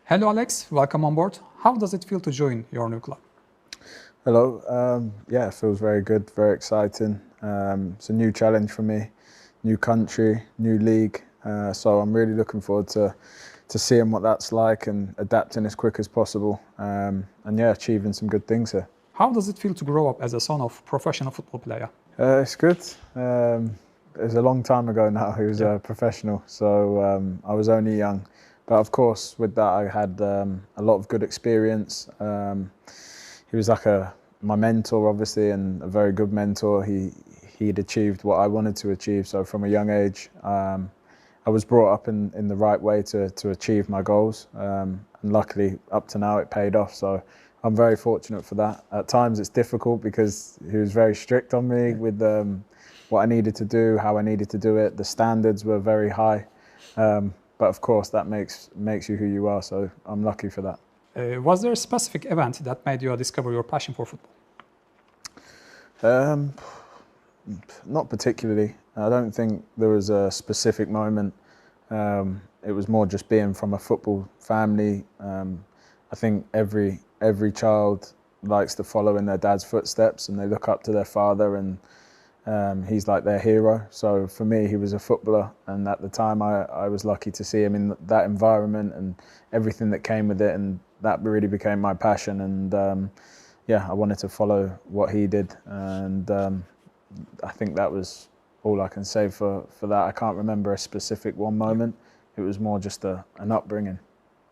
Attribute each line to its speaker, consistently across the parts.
Speaker 1: Hello Alex, welcome on board. How does it feel to join your new club?
Speaker 2: Hello. Yeah, it feels very good, very exciting. It's a new challenge for me, new country, new league. So I'm really looking forward to seeing what that's like and adapting as quick as possible. And yeah, achieving some good things here.
Speaker 1: How does it feel to grow up as a son of professional football player?
Speaker 2: It's good. It was a long time ago now. He was a professional, so I was only young. But of course, with that, I had a lot of good experience. He was like my mentor, obviously, and a very good mentor. He'd achieved what I wanted to achieve. So from a young age, I was brought up in the right way to achieve my goals. And luckily, up to now, it paid off. So I'm very fortunate for that. At times, it's difficult because he was very strict on me with what I needed to do, how I needed to do it. The standards were very high. But of course, that makes you who you are. So I'm lucky for that.
Speaker 1: Was there a specific event that made you discover your passion for football?
Speaker 2: Not particularly. I don't think there was a specific moment. It was more just being from a football family. I think every child likes to follow in their dad's footsteps, and they look up to their father, and he's like their hero. So for me, he was a footballer, and at the time I was lucky to see him in that environment and everything that came with it, and that really became my passion. And yeah, I wanted to follow what he did, and I think that was all I can say for that. I can't remember a specific one moment. It was more just an upbringing.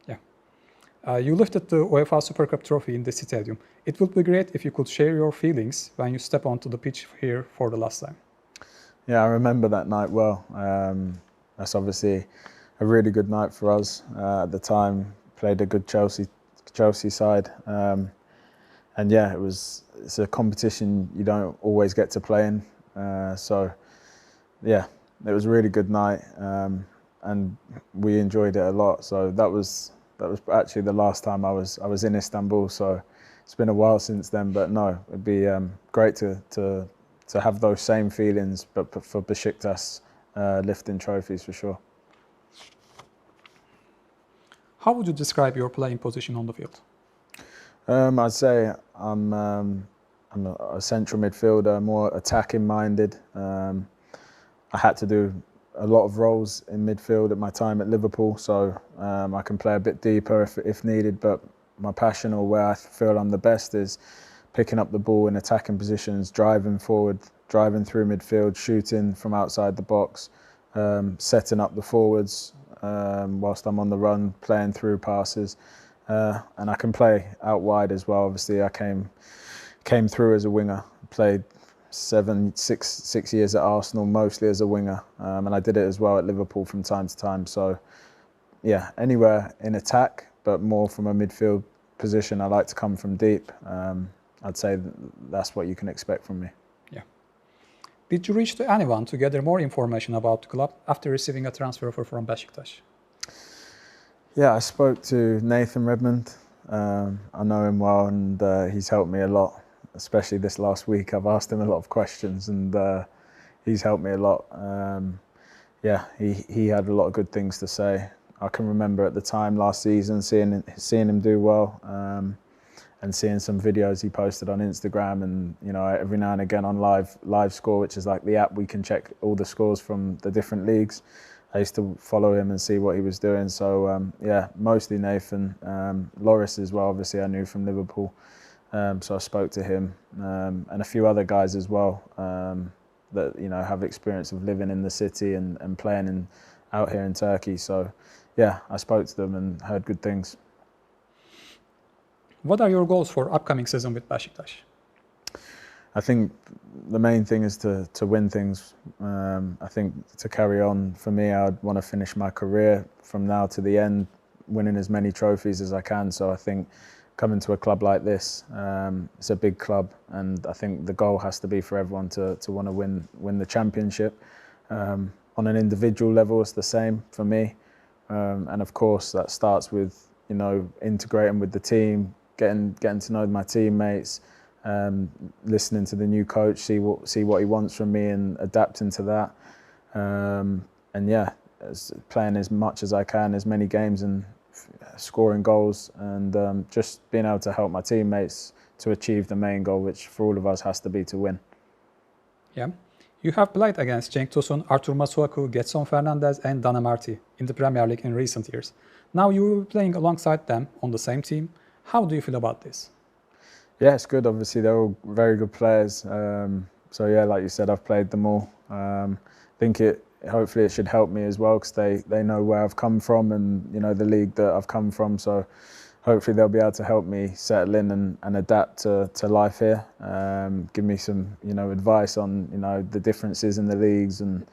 Speaker 1: Yeah. You lifted the UEFA Super Cup trophy in the stadium. It would be great if you could share your feelings when you step onto the pitch here for the last time.
Speaker 2: Yeah, I remember that night well. That's obviously a really good night for us. At the time, played a good Chelsea side. And yeah, it's a competition you don't always get to play in. So yeah, it was a really good night, and we enjoyed it a lot. So that was actually the last time I was in Istanbul. So it's been a while since then. But no, it'd be great to have those same feelings, but for Beşiktaş, lifting trophies for sure.
Speaker 1: How would you describe your playing position on the field?
Speaker 2: I'd say I'm a central midfielder, more attacking minded. I had to do a lot of roles in midfield at my time at Liverpool, so I can play a bit deeper if needed. But my passion, or where I feel I'm the best, is picking up the ball in attacking positions, driving forward, driving through midfield, shooting from outside the box, setting up the forwards whilst I'm on the run, playing through passes. And I can play out wide as well. Obviously, I came through as a winger, played 6 years at Arsenal, mostly as a winger, and I did it as well at Liverpool from time to time. So yeah, anywhere in attack, but more from a midfield position. I like to come from deep. I'd say that's what you can expect from me.
Speaker 1: Yeah. Did you reach to anyone to gather more information about the club after receiving a transfer offer from Beşiktaş?
Speaker 2: Yeah, I spoke to Nathan Redmond. I know him well, and he's helped me a lot, especially this last week. I've asked him a lot of questions, and he's helped me a lot. Yeah, he had a lot of good things to say. I can remember at the time last season seeing him do well, and seeing some videos he posted on Instagram, and every now and again on live score, which is like the app we can check all the scores from the different leagues. I used to follow him and see what he was doing. So yeah, mostly Nathan. Loris as well, obviously I knew from Liverpool. So I spoke to him, and a few other guys as well that have experience of living in the city and playing out here in Turkey. So yeah, I spoke to them and heard good things.
Speaker 1: What are your goals for upcoming season with Beşiktaş?
Speaker 2: I think the main thing is to win things. I think to carry on, for me, I'd want to finish my career from now to the end, winning as many trophies as I can. So I think coming to a club like this, it's a big club, and I think the goal has to be for everyone to want to win the championship. On an individual level, it's the same for me, and of course that starts with integrating with the team, getting to know my teammates. Listening to the new coach, see what he wants from me and adapting to that. And yeah, playing as much as I can, as many games, and scoring goals and just being able to help my teammates to achieve the main goal, which for all of us has to be to win.
Speaker 1: Yeah. You have played against Cenk Tosun, Artur Masuaku, Gedson Fernandez and Dana Marti in the Premier League in recent years. Now you will be playing alongside them on the same team. How do you feel about this?
Speaker 2: Yeah, it's good. Obviously, they're all very good players. So yeah, like you said, I've played them all. I think hopefully it should help me as well because they know where I've come from and the league that I've come from. So hopefully they'll be able to help me settle in and adapt to life here. Give me some advice on the differences in the leagues and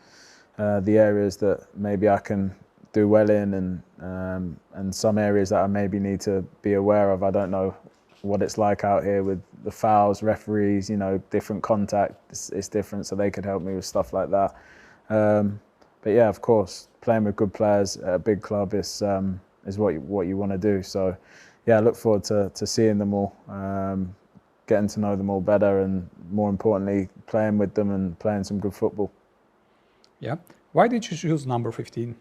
Speaker 2: the areas that maybe I can do well in and some areas that I maybe need to be aware of. I don't know what it's like out here with the fouls, referees, different contact. It's different, so they could help me with stuff like that. But yeah, of course, playing with good players at a big club is what you want to do. So yeah, I look forward to seeing them all, getting to know them all better, and more importantly, playing with them and playing some good football.
Speaker 1: Yeah. Why did you choose number 15?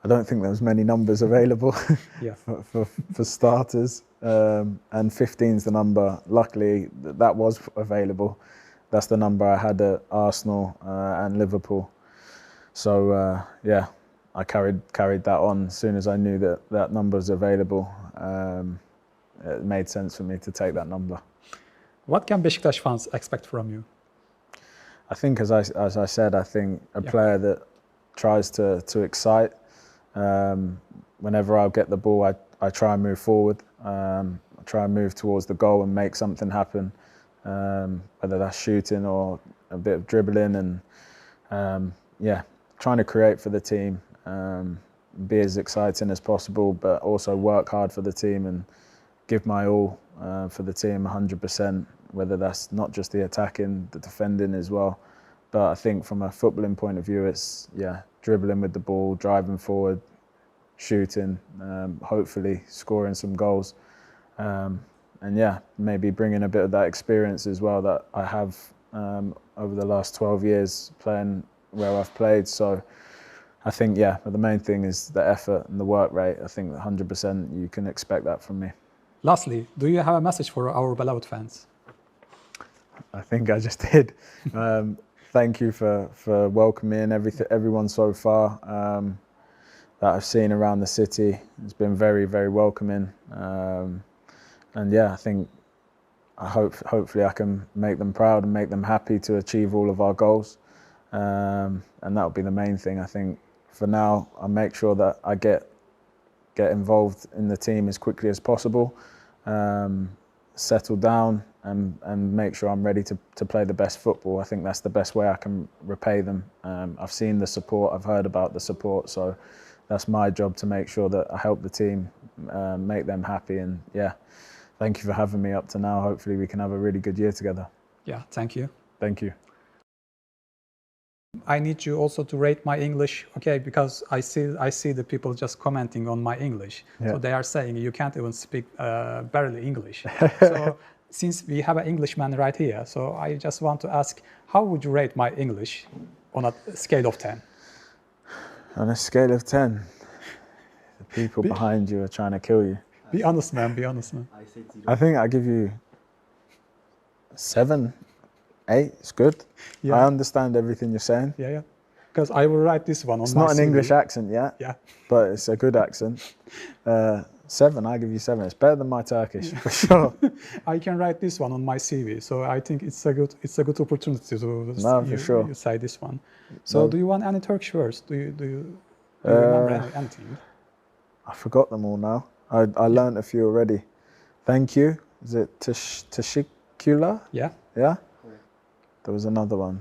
Speaker 2: I don't think there was many numbers available
Speaker 1: Yeah.
Speaker 2: for starters, and 15's the number. Luckily, that was available. That's the number I had at Arsenal and Liverpool. So yeah, I carried that on as soon as I knew that number was available. It made sense for me to take that number.
Speaker 1: What can Beşiktaş fans expect from you?
Speaker 2: I think, as I said, I think a player that tries to excite. Whenever I get the ball, I try and move forward. I try and move towards the goal and make something happen, whether that's shooting or a bit of dribbling, and yeah, trying to create for the team, be as exciting as possible, but also work hard for the team and give my all for the team 100%, whether that's not just the attacking, the defending as well. But I think from a footballing point of view, it's dribbling with the ball, driving forward, shooting, hopefully scoring some goals. And yeah, maybe bringing a bit of that experience as well that I have over the last 12 years playing where I've played. So I think, but the main thing is the effort and the work rate. I think 100% you can expect that from me.
Speaker 1: Lastly, do you have a message for our beloved fans?
Speaker 2: I think I just did. Thank you for welcoming everyone so far that I've seen around the city. It's been very, very welcoming. And yeah, hopefully I can make them proud and make them happy to achieve all of our goals. And that would be the main thing. I think for now, I make sure that I get involved in the team as quickly as possible, settle down and make sure I'm ready to play the best football. I think that's the best way I can repay them. I've seen the support, I've heard about the support, so that's my job to make sure that I help the team, make them happy. And yeah, thank you for having me up to now. Hopefully we can have a really good year together.
Speaker 1: Yeah, thank you.
Speaker 2: Thank you.
Speaker 1: I need you also to rate my English, okay? Because I see the people just commenting on my English.
Speaker 2: Yeah.
Speaker 1: So they are saying you can't even speak barely English. So since we have an Englishman right here, so I just want to ask, how would you rate my English on a scale of 10?
Speaker 2: On a scale of 10, the people behind you are trying to kill you.
Speaker 1: Be honest, man. Be honest, man.
Speaker 2: I think I give you 7, 8. It's good.
Speaker 1: Yeah.
Speaker 2: I understand everything you're saying.
Speaker 1: Yeah. Because I will write this one on
Speaker 2: It's
Speaker 1: my
Speaker 2: not an
Speaker 1: CV.
Speaker 2: English accent yet.
Speaker 1: Yeah.
Speaker 2: But it's a good accent. 7, I give you 7. It's better than my Turkish, for sure.
Speaker 1: I can write this one on my CV, so I think it's a good opportunity to
Speaker 2: for sure.
Speaker 1: you say this one. So do you want any Turkish words? Do you remember anything?
Speaker 2: I forgot them all now. I learned a few already. Thank you. Is it teşekkürler?
Speaker 1: Yeah.
Speaker 2: Yeah? There was another one.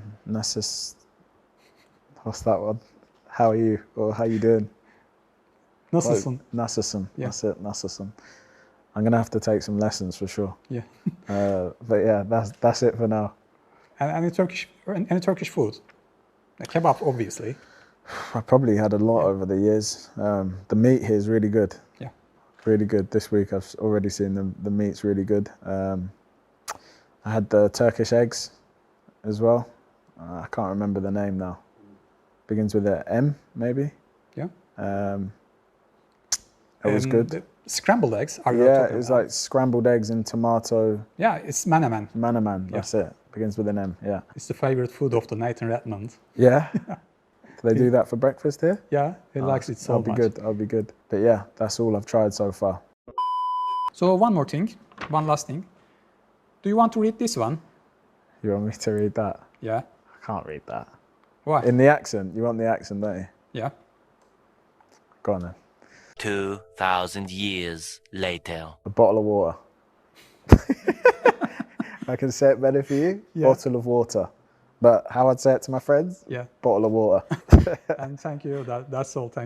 Speaker 2: What's that one? How are you? Or how you doing?
Speaker 1: Nasılsın?
Speaker 2: Nasılsın.
Speaker 1: Yeah.
Speaker 2: That's it. Nasılsın. I'm gonna have to take some lessons for sure.
Speaker 1: Yeah.
Speaker 2: But yeah, that's it for now.
Speaker 1: And any Turkish food? Kebab, obviously.
Speaker 2: I probably had a lot over the years. The meat here is really good.
Speaker 1: Yeah.
Speaker 2: Really good. This week I've already seen the meat's really good. I had the Turkish eggs as well. I can't remember the name now. Begins with a M, maybe.
Speaker 1: Yeah.
Speaker 2: It was good.
Speaker 1: The scrambled eggs are you
Speaker 2: Yeah,
Speaker 1: talking
Speaker 2: it was
Speaker 1: about?
Speaker 2: like scrambled eggs and tomato.
Speaker 1: Yeah, it's menemen.
Speaker 2: Manaman, that's it. Begins with an M, yeah.
Speaker 1: It's the favorite food of the Nathan Redmond.
Speaker 2: Yeah? Do they do that for breakfast here?
Speaker 1: Yeah, he likes it so
Speaker 2: I'll be
Speaker 1: much.
Speaker 2: good, I'll be good. But yeah, that's all I've tried so far.
Speaker 1: So one more thing, one last thing. Do you want to read this one?
Speaker 2: You want me to read that?
Speaker 1: Yeah.
Speaker 2: I can't read that.
Speaker 1: Why?
Speaker 2: In the accent, you want the accent, don't you?
Speaker 1: Yeah.
Speaker 2: Go on then.
Speaker 3: 2,000 years later.
Speaker 2: A bottle of water. I can say it better for you.
Speaker 1: Yeah.
Speaker 2: Bottle of water. But how I'd say it to my friends?
Speaker 1: Yeah.
Speaker 2: Bottle of water.
Speaker 1: And thank you. That's all. Thank you.